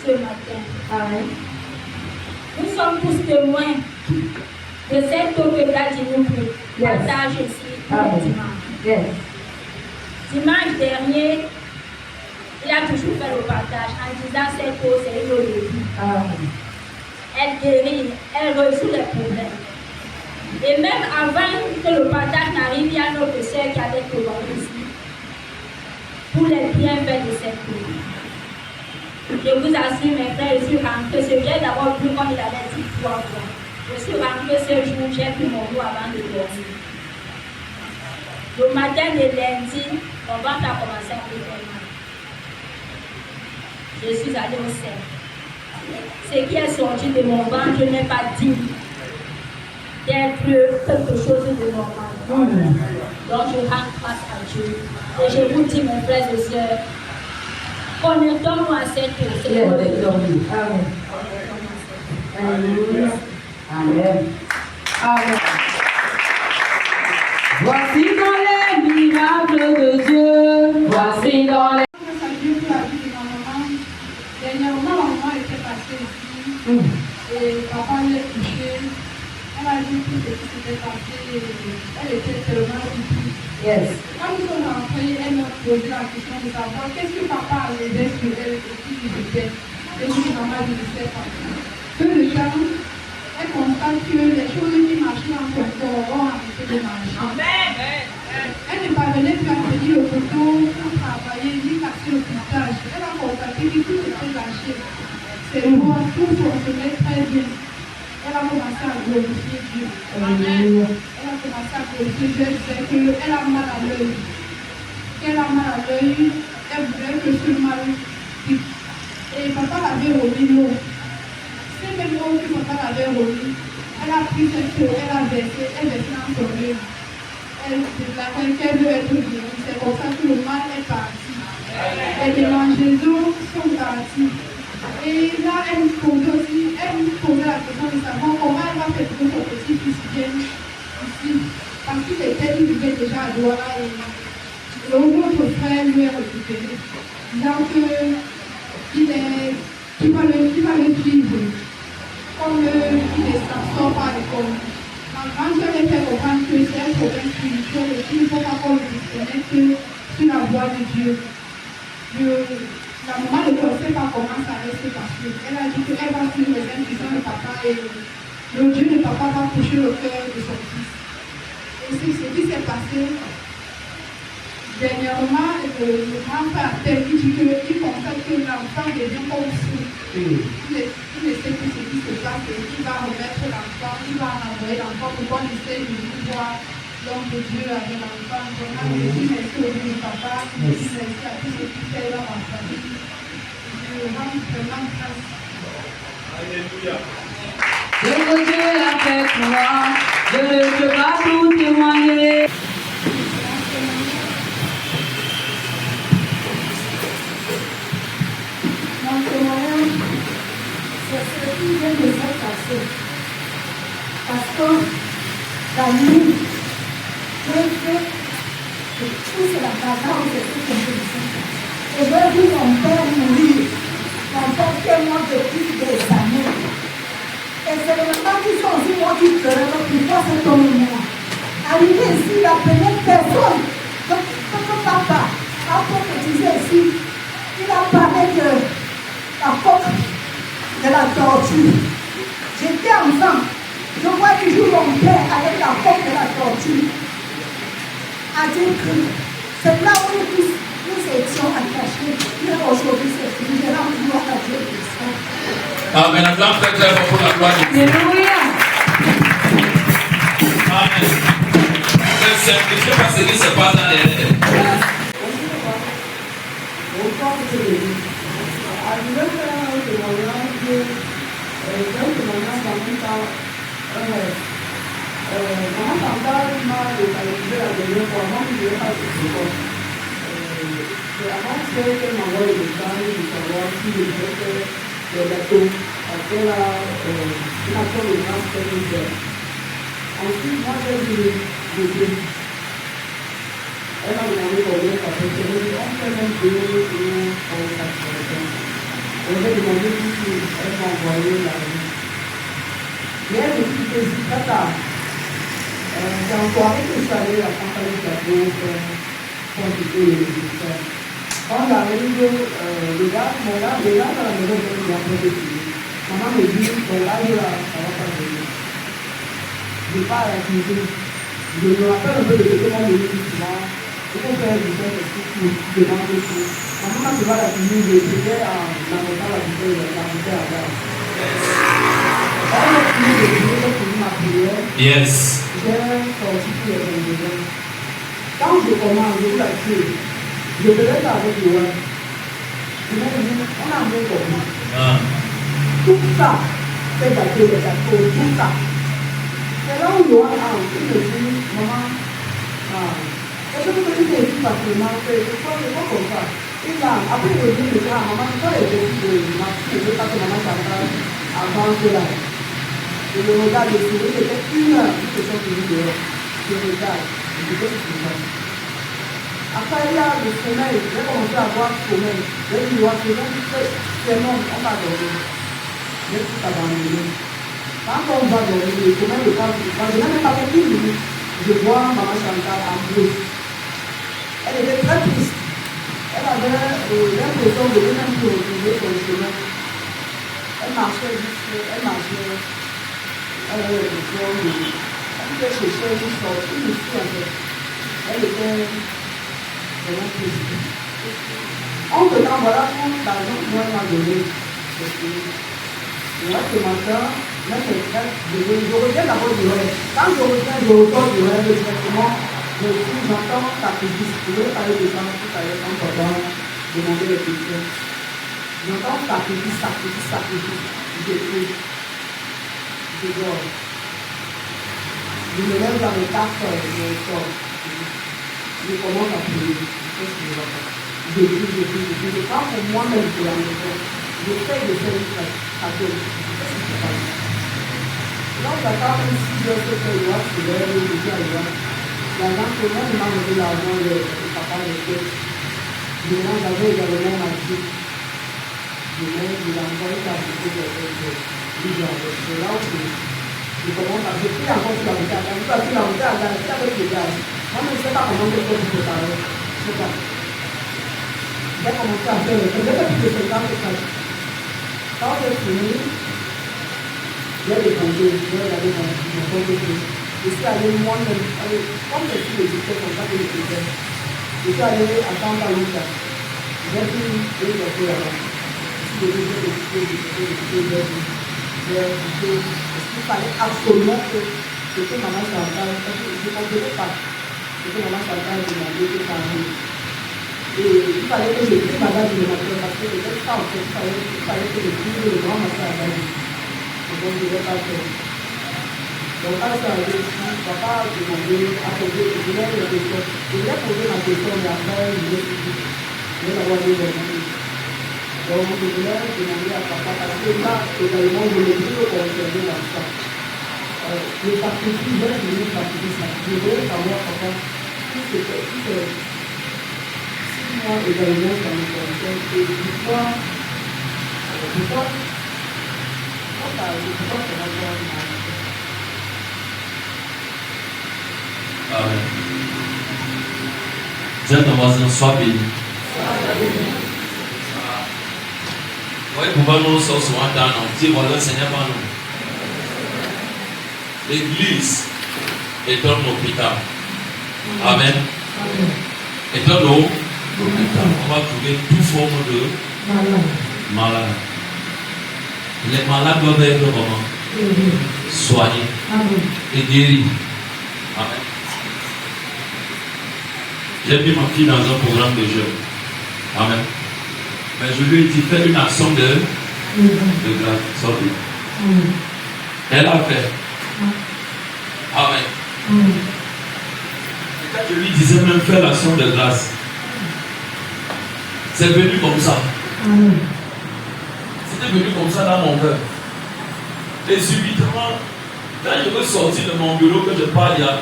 ce matin. Amen. Nous sommes tous témoins de cette eau que Daddy nous partage ici le dimanche. Yes. Dimanche dernier, il a toujours fait le partage en disant cette eau, c'est une eau de vie. Elle guérit, elle résout les problèmes. Et même avant que le partage n'arrive, il y a notre sœur qui avait préparé ici pour les bienfaits de cette eau. Je vous assure, mes frères, je suis rentrée. Ce vient d'abord plus comme il avait dit 3 fois. Je suis rentrée ce jour, j'ai pris mon eau avant de dormir. Le matin de lundi, mon ventre a commencé à me faire mal. Je suis allée au sein. Ce qui est sorti de mon ventre, je n'ai pas dit d'être quelque chose de normal. Donc je rends grâce à Dieu. Et je vous dis, mes frères et sœurs, connectons-nous à cette eau. Amen. Amen. Amen. Voici dans les miracles de Dieu. Voici dans les... Dernièrement, maman était passée ici et papa l'a touché. Elle a dit tout ce qui s'était passé. Elle était tellement difficile. Yes. Quand nous sommes rentrés, elle m'a posé la question de savoir qu'est-ce que papa avait sur elle et qui lui était. Et je dis, maman, je ne sais pas. Que le temps, elle constate que les choses qui marchaient dans son corps ont arrêté de marcher. Amen. Elle ne parvenait plus à tenir le couteau pour travailler, ni casser le coutage. Elle a constaté que tout était lâché. Ses voix, tout fonctionnait très bien. Elle a commencé à glorifier Dieu. Amen. Elle a commencé à glorifier Dieu. C'est qu'elle a mal à l'œil. Qu'elle a mal à l'œil, elle voudrait que ce mal quitte. Et papa l'avait remis l'eau. C'est même l'eau que papa l'avait remis. Elle a pris cette eau, elle a versé dans son œil. Elle veut être guérie. C'est comme ça que le mal est parti. Les démangeaisons sont parties. Et là, elle me posait la question de savoir comment elle va faire pour que son petit-fils vienne ici. Parce qu'il vivait déjà à Douala et l'autre frère lui est récupéré. Disant qu'il va le suivre. Comme il ne s'absorbe pas à l'école. Ma grande soeur est fait comprendre que c'est un problème spirituel et qu'il ne faut pas qu'on le disconnecte sur la voie de Dieu. La maman ne connaissait pas comment ça allait se passer. Elle a dit qu'elle va suivre les instructions de papa et le Dieu de papa va toucher le cœur de son fils. Et c'est ce qui s'est passé. Dernièrement, le grand père il dit qu'il constate que l'enfant devient comme fou. Il ne sait plus ce qui se passe et il va remettre l'enfant, il va renvoyer l'enfant pour qu'on essaie de voir l'homme de Dieu avec l'enfant. Vraiment, je dis merci au Dieu de papa, je dis merci à tous ceux qui fait dans ma famille. Je rends vraiment grâce. Alléluia. Ce que Dieu a fait pour moi, je ne peux pas tout témoigner. Mon témoignage, c'est ce qui vient de se passer. Parce que la nuit, je pousse la bagarre de tout ce que et j'ai vu mon père mourir. Mon père qui est mort depuis des années. Et c'est le moment qui sont aussi moi qui pleurais pour voir cet homme-là. Arrivé ici, il appelait personne. Donc, papa, après que tu disais ici, il a parlé de la coque de la tortue. J'étais enfant. Je vois toujours mon père avec la coque de la tortue. A dit que c'est là où nous étions attachés. Mais aujourd'hui, c'est fini. Je rends gloire à Dieu pour ça. Amen. Un grand frère pour la gloire de Dieu. Alléluia. Amen. Je ne sais pas ce qui se passe dans les rêves. Maman Chantal m'a localisé la dernière fois, moi qui ne l'ai pas sur c'est avant qu'elle m'envoie le message de savoir si je devais faire le gâteau, parce qu'elle a une action de grâce qu'elle nous fait. Ensuite, moi j'ai vu le prix. Elle m'a demandé combien ça fait. Je lui ai dit, on fait même 2 ou 4 personnes. Elle avait demandé si elle m'a envoyé la vie. Mais elle me dit que c'est très tard. C'est en soirée que je suis allée à la campagne de Gabon pour écouter les résultats. Quand j'arrive, les gars dans la maison, ils ont un peu de maman me dit, bon là, ça va pas venir. Je n'ai pas à la cuisine. Je me rappelle un peu de ce que mon mari dit souvent. Il faut faire du fait de tout, demander tout. Quand maman se va à la cuisine, j'étais en mettant la bouteille à gaz. Quand j'ai fini de cuisiner, j'ai fini ma prière. Yes. J'ai sorti tous les ingrédients. Quand je commence, je vous l'assure, je faisais ça avec le web. Je me dis, on a un bon copain. Tout ça, c'est gâteau, les gâteaux, tout ça. C'est là où Johan a aussi me dit, maman, est-ce que tu peux dire aussi facilement que je crois comme ça. Et là, après il me dit, maman, tu peux essayer de marcher, je veux pas que maman s'entende avant cela. Je le regarde et je c'était 1 heure, ils se sont venus dehors. Je regarde, je dis, qu'est-ce que tu fais? Après, il y a le sommeil, j'ai commencé à avoir le sommeil. J'ai dit, c'est non, on va dormir. J'ai tout abandonné. Quand on va dormir, le sommeil ne passe pas. Je n'ai même pas fait 1 minute. Je vois maman Chantal en bleu. Elle était très triste. Elle avait l'impression de ne même plus retrouver son chemin. Elle marchait juste, elle marchait. Elle avait l'impression de. Elle était chercher une sorte, une fille en fait. Elle était vraiment triste. En te temps, voilà tout l'argent que moi m'a donné. Moi, ce matin, même je reviens d'abord du rêve. Quand je reviens, je retourne du rêve directement. J'entends sacrifice. Je vais parler de ça tout à l'heure quand on va demander les questions. J'entends sacrifice. Je prie. Je dors. Je me lève dans les 4 heures, je sors. Je commence à prier. Qu'est-ce que je vais faire? Je prie. Je prends pour moi-même pour la maison. J'essaie de faire une chose. Qu'est-ce qui se passe? Donc, j'attends même 6 heures que je dois se lever, je dis à Johan. L'argent que moi, je m'en donné l'argent, le papa, le chef. Je j'avais également ma vie. Je l'ai envoyé à la boutique de l'île. C'est là où je commence à prie encore sur la boutique à gaz. Parce que la boutique à gaz, c'est avec le gaz. Moi, je ne sais pas comment je peux vous préparer. Je ne sais pas. J'ai commencé à faire le temps. J'ai fait plus de 50 pages. Quand j'ai fini, j'ai déposé, j'ai regardé mon compte de plus. Je suis allé moi-même, comme je suis l'éditeur comme ça que je faisais, je suis allé à Santa Lucia. J'ai pris une voiture là-bas. Je suis décidé. Il fallait absolument que maman Chantal, je ne comprenais pas ce que maman Chantal demandait de parler. Et il fallait que je prie ma date de matin parce que je n'étais pas en fait, il fallait que je prie le grand matin à la vie. Et donc je ne vais pas faire. Donc quand je suis arrivé ici, papa a demandé à poser, je voulais la question. Je voulais poser ma question, mais après je l'ai suivi. Je vais l'avoir dit vraiment. Donc je voulais demander à papa parce que là, également, je l'ai pris au concerné dans ça. Le sacrifice, j'ai fini le sacrifice. Je voulais savoir papa, si c'est moi également ça me concerne et pourquoi ça va faire mal. Amen. Dis à ton voisin, sois béni. Oui, pourquoi nous sommes souvent dans nos petits voisins, Seigneur, par nous. L'église est un hôpital. Amen. Est un hôpital. On va trouver toute forme de malade. Les malades doivent être vraiment soignés et guéris. Amen. J'ai mis ma fille dans un programme de jeûne. Amen. Mais je lui ai dit, fais une action de grâce. Elle a fait. Amen. Et quand je lui disais même faire l'action de grâce, c'est venu comme ça. C'était venu comme ça dans mon cœur. Et subitement, quand je veux sortir de mon bureau, que je parle, il y a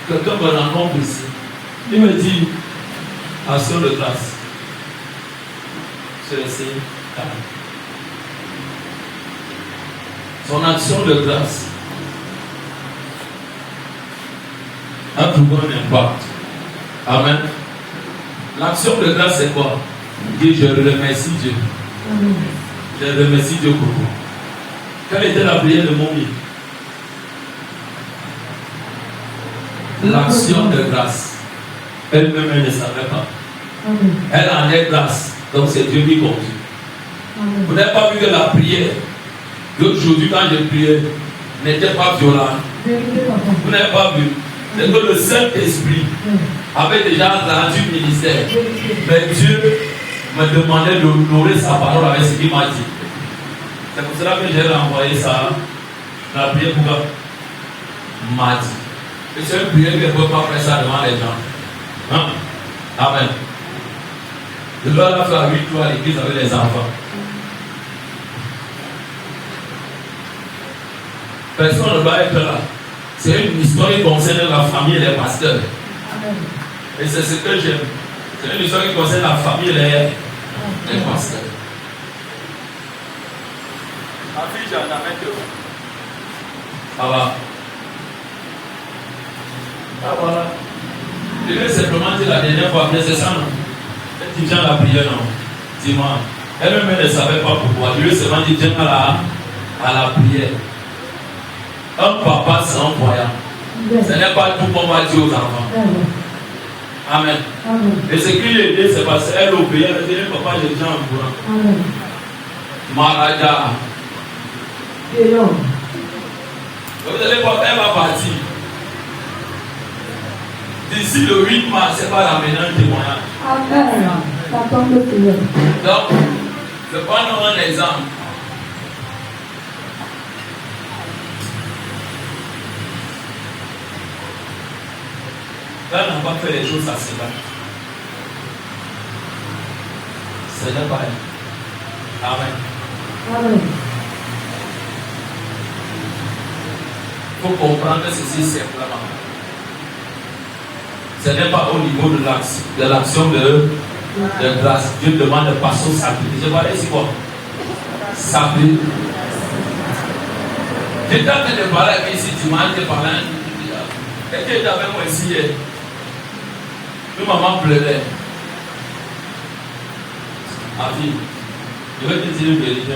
quelqu'un me rencontre ici. Il me dit, action de grâce. C'est le signe calme. Son action de grâce a plus grand impact. Amen. L'action de grâce, c'est quoi? Dis, je remercie Dieu. Amen. Je remercie Dieu pour vous. Quelle était la prière de Momi? L'action de grâce. Elle-même, elle ne savait pas. Amen. Elle en est grâce. Donc c'est Dieu qui conduit. Amen. Vous n'avez pas vu que la prière d'aujourd'hui, quand j'ai prié, n'était pas violente. Vérité, papa. Vous n'avez pas vu. C'est que le Saint-Esprit avait déjà rendu le ministère. Mais Dieu me demandait d'honorer sa parole avec ce qu'il m'a dit. C'est pour cela que j'ai renvoyé ça. La prière pour m'a dit. Et c'est une prière qui ne peut pas faire ça devant les gens. Hein? Amen. Je dois la faire à 8 jours à l'église avec les enfants. Personne ne doit être là. C'est une histoire qui concerne la famille et les pasteurs. Amen. Et c'est ce que j'aime. C'est une histoire qui concerne la famille et les pasteurs. Ma fille, j'en amène deux. Ça va. Ah voilà. Je vais simplement dire la dernière fois, mais c'est ça non? Tu viens à la prière non? Dis-moi. Elle-même elle ne savait pas pourquoi. Je lui ai seulement dit viens à la prière. Un papa c'est un voyant. Ce n'est pas tout qu'on va dire aux enfants. Amen. Amen. Et ce qui l'a aidé, c'est parce qu'elle obéit. Elle dit papa, j'ai déjà un courant. Amen. Maraja. Et non. Vous allez voir, elle va partir. D'ici le 8 mars, c'est pas la maintenant un témoignage. Amen. Ça tombe le Seigneur. Donc, je prends un exemple. Là, on n'a pas fait les choses à cela. Ce n'est pas elle. Amen. Amen. Il faut comprendre ceci simplement. Ce n'est pas au niveau de l'action de grâce. Dieu demande de passer au sacrifice. Je parlais ici quoi? Sacrifice. J'étais en train de parler avec ici dimanche, je parlais. Et qui était avec moi ici hier? Une maman pleurait. Ma fille, je vais te dire une vérité.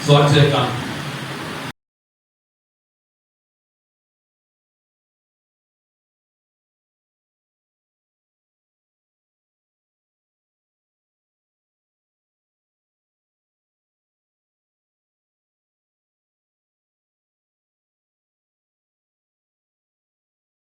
Sois très calme.